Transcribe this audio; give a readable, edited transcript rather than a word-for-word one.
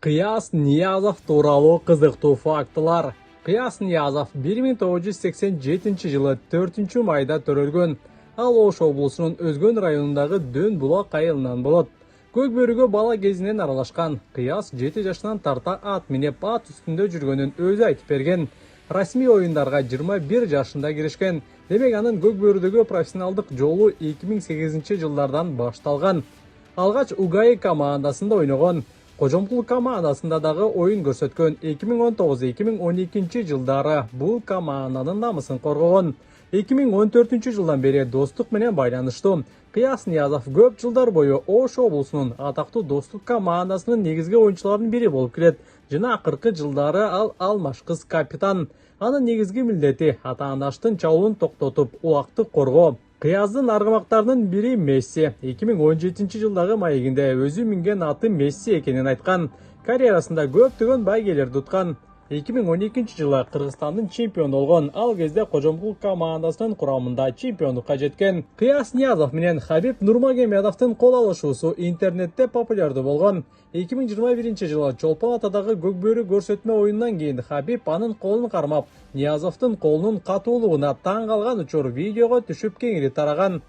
Кыяс Ниязов тууралуу кызыктуу фактылар. Кыяс Ниязов 1987 жылы 4 майда төрөлгөн. Ал Ош облусунун Өзгөн районундагы Дөң булак айылынан болот. Көк бөрүгө бала кезинен аралашкан. Кыяс 7 жашынан тарта ат минеп ат үстүндө жүргөнүн өзү айтып берген. Расмий оюндарга 21 жашында киришкен. Демек анын көк бөрүдөгү профессионалдык жолу 2008 жылдардан башталган. Алгач Угай командасында ойногон. Кожомкул командасында дагы оюн көрсөткөн. 2019-2012 жылдары бул команданын намысын коргогон. 2014 жылдан бери достук менен байланыштуу. Кыяс Ниязов көп жылдар бою Ош облусунун атактуу достук командасынын негизги оюнчуларынын бири болуп келет. Жана акыркы жылдары ал алмашкыз капитан. Анын негизги милдети атаандаштын чабуулун токтотуп, улакты коргоо. Кыяздын аргымактарынын бири Месси. 2017 жылдагы маегинде өзү минген аты Месси экенин айткан. Карьерасында көптөгөн байгелерди уткан. 2012 жылы Кыргызстандын чемпиону болгон. Ал кезде Кожомкул командасынын курамында чемпиондукка жеткен. Кыяс Ниязов менен Хабиб Нурмагомедовдун кол алышуусу интернетте популярдуу болгон. 2021 жылы Чолпон Атадагы көкбөрү көрсөтмө оюнунан кийин Хабиб анын колун кармап, Ниязовдун колунун катуулугуна таң калган учур видеого түшүп кеңири тараган.